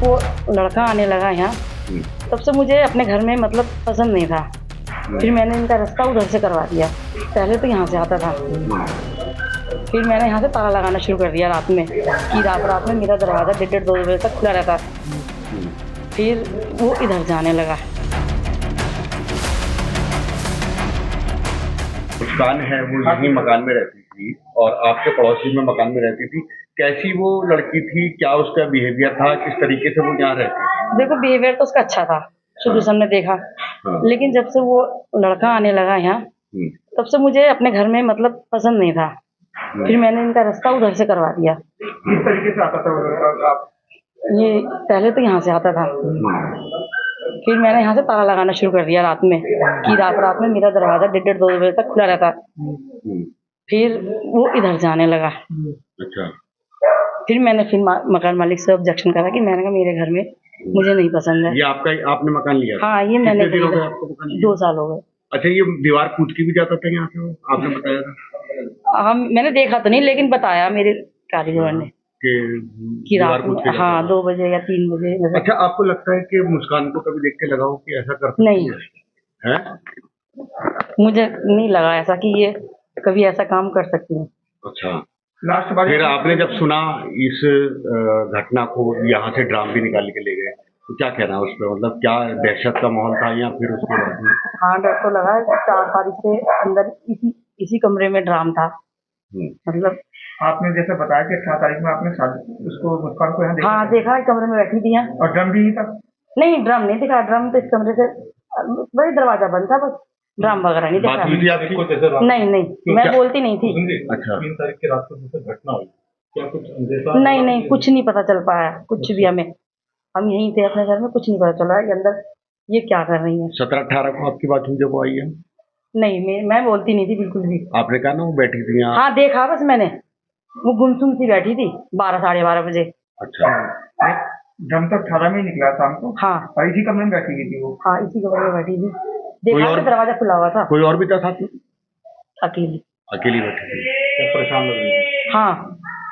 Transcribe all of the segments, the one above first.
वो लड़का आने लगा यहाँ, तब से मुझे अपने घर में मतलब पसंद नहीं था। फिर मैंने इनका रास्ता उधर से करवा दिया। पहले तो यहाँ से आता था, फिर मैंने यहाँ से ताला लगाना शुरू कर दिया रात में, कि रात में मेरा दरवाज़ा 1:30-2 बजे तक खुला रहता। फिर वो इधर जाने लगा। मुस्कान है वो यही मकान में रहती थी और आपके पड़ोसी में मकान में रहती थी। कैसी वो लड़की थी, क्या उसका बिहेवियर था, किस तरीके से वो यहाँ रहती थी? देखो बिहेवियर तो उसका अच्छा था, शुरू से हमने देखा। लेकिन जब से वो लड़का आने लगा यहाँ, तब से मुझे अपने घर में मतलब पसंद नहीं था। फिर मैंने इनका रास्ता उधर से करवा दिया। किस तरीके से आता था वो लड़का? ये पहले तो यहाँ से आता था, फिर मैंने यहाँ से ताला लगाना शुरू कर दिया रात में, कि रात में मेरा दरवाज़ा 1:30-2 बजे तक खुला रहता। फिर वो इधर जाने लगा। अच्छा। फिर मैंने मकान मालिक से ऑब्जेक्शन करा कि मैंने कहा मेरे घर में मुझे नहीं पसंद है। ये आपने मकान लिया था? हाँ, ये मैंने कितने दिन हो गए आपको मकान लिया? 2 साल हो गए। अच्छा, ये दीवार कूद के भी जाता था यहाँ से, आपने बताया था? हाँ, मैंने देखा तो नहीं, लेकिन बताया मेरे कारीगर ने कि रात में 2 बजे या 3 बजे। अच्छा, आपको लगता है कि मुस्कान को कभी देख के लगा हो कि ऐसा कर नहीं है? मुझे नहीं लगा ऐसा कि ये कभी ऐसा काम कर सकती है। अच्छा, लास्ट बार फिर आपने जब सुना इस घटना को, यहाँ से ड्राम भी निकाल के ले गए, तो क्या कहना है उस पर? मतलब क्या दहशत का माहौल था या फिर उसके बाद में? हाँ, डर तो लगा। 4 तारीख से अंदर इसी कमरे में ड्राम था। मतलब आपने जैसे बताया कि 18 तारीख में आपने उसको मुस्कान को यहाँ देखा? हाँ, देखा, कमरे में बैठी थी यहाँ। और ड्रम भी था? नहीं, ड्रम नहीं दिखा। ड्रम तो इस कमरे से वही दरवाजा बंद था, बस ड्रम वगैरह नहीं दिखा। नहीं, मैं बोलती नहीं थी। अच्छा, 3 तारीख की रात को घटना हुई, क्या कुछ अंदेशा? नहीं, कुछ नहीं पता चल पाया, कुछ भी। हम यहीं थे अपने घर में, कुछ नहीं पता चला कि अंदर ये क्या कर रही है। 17-18 को आपकी बात हुई जब वो आई है? नहीं, मैं बोलती नहीं थी बिल्कुल भी। आपने कहा ना वो बैठी थी यहाँ? हाँ, देखा बस मैंने, वो गुमसुम सी बैठी थी 12-12:30 बजे। अच्छा, ड्रम तो 18 में ही निकला शाम को। हाँ, और इसी कमरे में बैठी हुई थी वो? हाँ, इसी कमरे में बैठी थी। देखा, दरवाजा खुला हुआ था। कोई और भी था साथ में? अकेली बैठी थी। परेशान लग रही थी? हाँ,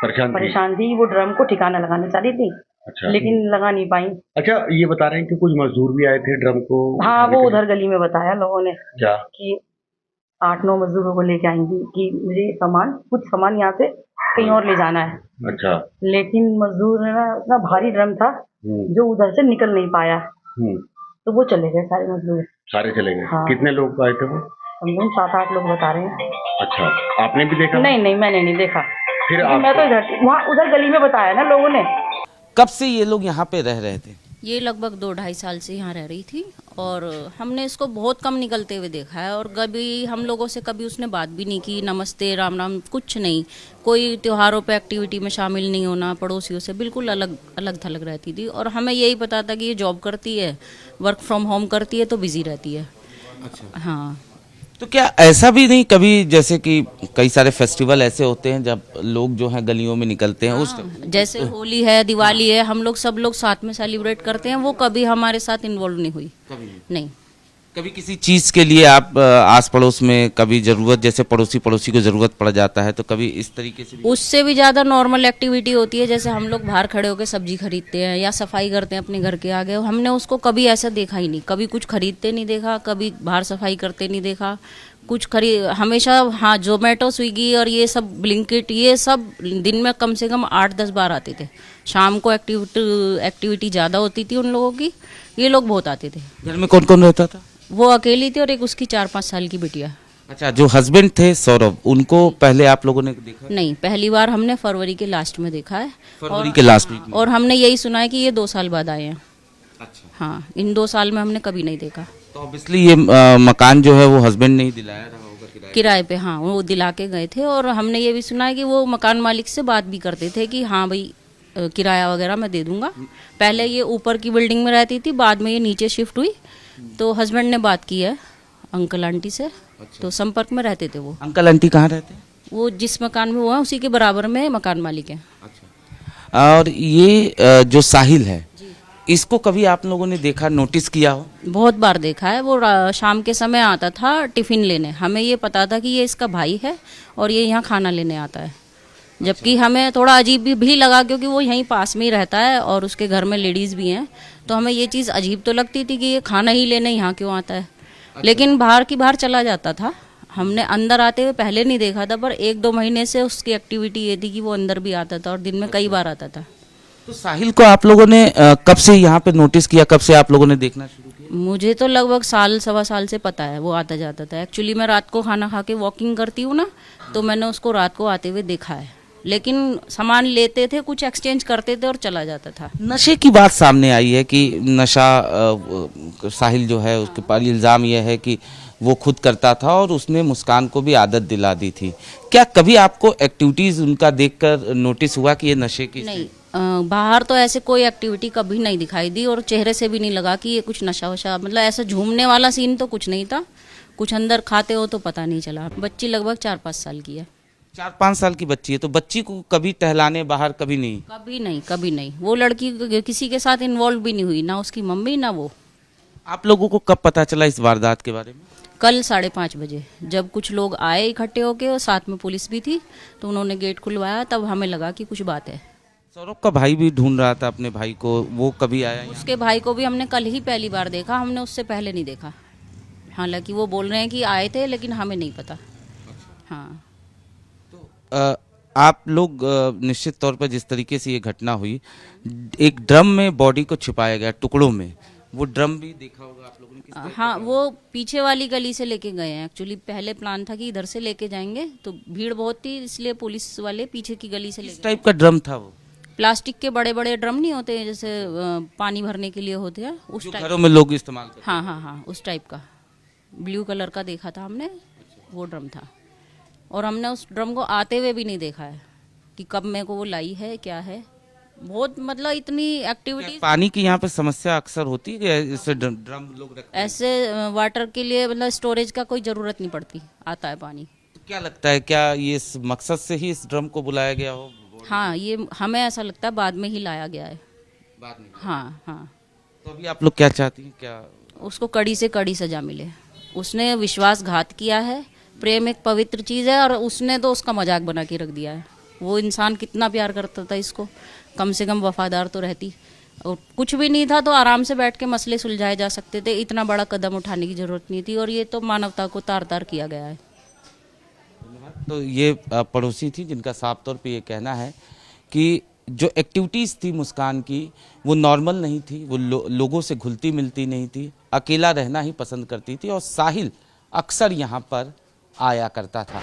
परेशान थी। वो ड्रम को ठिकाना लगाना चाह रही थी। अच्छा, लेकिन लगा नहीं पाई। अच्छा, ये बता रहे हैं कि कुछ मजदूर भी आए थे ड्रम को? हाँ, वो उधर गली में बताया लोगों ने क्या कि 8-9 मजदूरों को लेके आएंगी, कि मुझे कुछ सामान यहाँ से कहीं और ले जाना है। अच्छा, लेकिन मजदूर है ना, इतना भारी ड्रम था जो उधर से निकल नहीं पाया, तो वो चले गए सारे मजदूर। सारे चले गए? हाँ। कितने लोग आए थे वो? 7-8 लोग बता रहे हैं। अच्छा, आपने भी देखा? नहीं, मैंने नहीं देखा। फिर मैं तो उधर गली में बताया ना लोगों ने। कब से ये लोग यहाँ पे रह रहे थे? ये लगभग 2-2.5 साल से यहाँ रह रही थी और हमने इसको बहुत कम निकलते हुए देखा है। और कभी हम लोगों से कभी उसने बात भी नहीं की, नमस्ते राम राम कुछ नहीं। कोई त्योहारों पे एक्टिविटी में शामिल नहीं होना, पड़ोसियों से बिल्कुल अलग थलग रहती थी। और हमें यही पता था कि ये जॉब करती है, वर्क फ्रॉम होम करती है, तो बिजी रहती है। अच्छा, हाँ। तो क्या ऐसा भी नहीं कभी, जैसे कि कई सारे फेस्टिवल ऐसे होते हैं जब लोग जो हैं गलियों में निकलते हैं, उस जैसे होली है, दिवाली है, हम लोग सब लोग साथ में सेलिब्रेट करते हैं, वो कभी हमारे साथ इन्वॉल्व नहीं हुई। कभी नहीं। कभी किसी चीज के लिए आप आस पड़ोस में कभी जरूरत, जैसे पड़ोसी को जरूरत पड़ जाता है, तो कभी इस तरीके से भी? उससे भी ज़्यादा नॉर्मल एक्टिविटी होती है, जैसे हम लोग बाहर खड़े होकर सब्जी खरीदते हैं या सफाई करते हैं अपने घर के आगे। हमने उसको कभी ऐसा देखा ही नहीं, कभी कुछ खरीदते नहीं देखा, कभी बाहर सफाई करते नहीं देखा, कुछ हमेशा। हाँ, जोमेटो, स्विगी और ये सब ब्लिंकिट, ये सब दिन में कम से कम 8-10 बार आते थे। शाम को एक्टिविटी ज़्यादा होती थी उन लोगों की, ये लोग बहुत आते थे। घर में कौन कौन रहता था? वो अकेली थी और एक उसकी 4-5 साल की बिटिया। अच्छा, जो हस्बैंड थे सौरभ, उनको पहले आप लोगों ने देखा? नहीं, पहली बार हमने फरवरी के लास्ट में देखा है। फरवरी के लास्ट वीक में? और हमने यही सुना है कि ये 2 साल बाद आए हैं। अच्छा, हाँ, इन 2 साल में हमने कभी नहीं देखा। तो ऑब्वियसली ये मकान जो है वो हस्बैंड ने ही दिलाया रहा होगा किराए पे। हाँ, वो दिला के गए थे। और हमने ये भी सुना है कि वो मकान मालिक से बात भी करते थे कि हाँ भाई किराया वगैरह मैं दे दूंगा। पहले ये ऊपर की बिल्डिंग में रहती थी, बाद में ये नीचे शिफ्ट हुई, तो हस्बैंड ने बात की है अंकल आंटी से। अच्छा। तो संपर्क में रहते थे वो। अंकल आंटी कहाँ रहते हैं? वो जिस मकान में हुआ उसी के बराबर में मकान मालिक है। अच्छा, और ये जो साहिल है, इसको कभी आप लोगों ने देखा, नोटिस किया हो? बहुत बार देखा है। वो शाम के समय आता था टिफिन लेने। हमें ये पता था कि ये इसका भाई है और ये यहाँ खाना लेने आता है। जबकि हमें थोड़ा अजीब भी लगा, क्योंकि वो यहीं पास में ही रहता है और उसके घर में लेडीज़ भी हैं, तो हमें ये चीज़ अजीब तो लगती थी कि ये खाना ही लेने यहाँ क्यों आता है। लेकिन बाहर की बाहर चला जाता था। हमने अंदर आते हुए पहले नहीं देखा था, पर 1-2 महीने से उसकी एक्टिविटी ये थी कि वो अंदर भी आता था और दिन में कई बार आता था। तो साहिल को आप लोगों ने कब से यहाँ पे नोटिस किया, कब से आप लोगों ने देखना शुरू किया? मुझे तो लगभग साल सवा साल से पता है वो आता जाता था। एक्चुअली मैं रात को खाना खा के वॉकिंग करती हूँ ना, तो मैंने उसको रात को आते हुए देखा है। लेकिन सामान लेते थे, कुछ एक्सचेंज करते थे और चला जाता था। नशे की बात सामने आई है कि नशा साहिल जो है उसके पर इल्ज़ाम यह है कि वो खुद करता था और उसने मुस्कान को भी आदत दिला दी थी। क्या कभी आपको एक्टिविटीज़ उनका देखकर नोटिस हुआ कि ये नशे की? नहीं, बाहर तो ऐसे कोई एक्टिविटी कभी नहीं दिखाई दी और चेहरे से भी नहीं लगा कि ये कुछ नशा वशा, मतलब ऐसा झूमने वाला सीन तो कुछ नहीं था। कुछ अंदर खाते हो तो पता नहीं चला। बच्ची लगभग 4-5 साल की है। 4-5 साल की बच्ची है, तो बच्ची को कभी टहलाने बाहर कभी नहीं? कभी नहीं, कभी नहीं। वो लड़की किसी के साथ इन्वॉल्व भी नहीं हुई, ना उसकी मम्मी ना वो। आप लोगों को कब पता चला इस वारदात के बारे में? कल 5:30 बजे जब कुछ लोग आए इकट्ठे होके और साथ में पुलिस भी थी, तो उन्होंने गेट खुलवाया, तब हमें लगा कि कुछ बात है। सौरभ का भाई भी ढूंढ रहा था अपने भाई को, वो कभी आया यहाँ? उसके भाई को भी हमने कल ही पहली बार देखा, हमने उससे पहले नहीं देखा। हालांकि वो बोल रहे हैं कि आए थे, लेकिन हमें नहीं पता। हाँ, आप लोग निश्चित तौर पर जिस तरीके से ये घटना हुई, एक ड्रम में बॉडी को छिपाया गया टुकड़ों में, वो ड्रम भी देखा होगा आप लोगों ने? हाँ, वो पीछे वाली गली से लेके गए हैं। एक्चुअली पहले प्लान था कि इधर से लेके जाएंगे, तो भीड़ बहुत थी, इसलिए पुलिस वाले पीछे की गली से किस लेके। टाइप का ड्रम था वो? प्लास्टिक के बड़े बड़े ड्रम नहीं होते हैं, जैसे पानी भरने के लिए होते हैं, उस जो टाइप। घरों में लोग इस्तेमाल करते हाँ हाँ हाँ, उस टाइप का ब्लू कलर का देखा था हमने, वो ड्रम था। और हमने उस ड्रम को आते हुए भी नहीं देखा है कि कब मेरे को वो लाई है, क्या है। बहुत मतलब इतनी एक्टिविटी। पानी की यहाँ पे समस्या अक्सर होती है, इससे ड्रम लोग रखते हैं। ऐसे वाटर के लिए मतलब स्टोरेज का कोई ज़रूरत नहीं पड़ती, आता है पानी। तो क्या लगता है, क्या ये इस मकसद से ही इस ड्रम को बुलाया गया हो? हाँ, ये हमें ऐसा लगता है बाद में ही लाया गया है। बाद में? हाँ हाँ। तो अभी आप लोग क्या चाहती हैं? क्या उसको कड़ी से कड़ी सजा मिले। उसने विश्वासघात किया है। प्रेम एक पवित्र चीज़ है और उसने तो उसका मजाक बना के रख दिया है। वो इंसान कितना प्यार करता था इसको, कम से कम वफादार तो रहती। और कुछ भी नहीं था तो आराम से बैठ के मसले सुलझाए जा सकते थे, इतना बड़ा कदम उठाने की ज़रूरत नहीं थी। और ये तो मानवता को तार तार किया गया है। तो ये पड़ोसी थी जिनका साफ तौर पे ये कहना है कि जो एक्टिविटीज़ थी मुस्कान की वो नॉर्मल नहीं थी, वो लोगों से घुलती मिलती नहीं थी, अकेला रहना ही पसंद करती थी और साहिल अक्सर यहाँ पर आया करता था।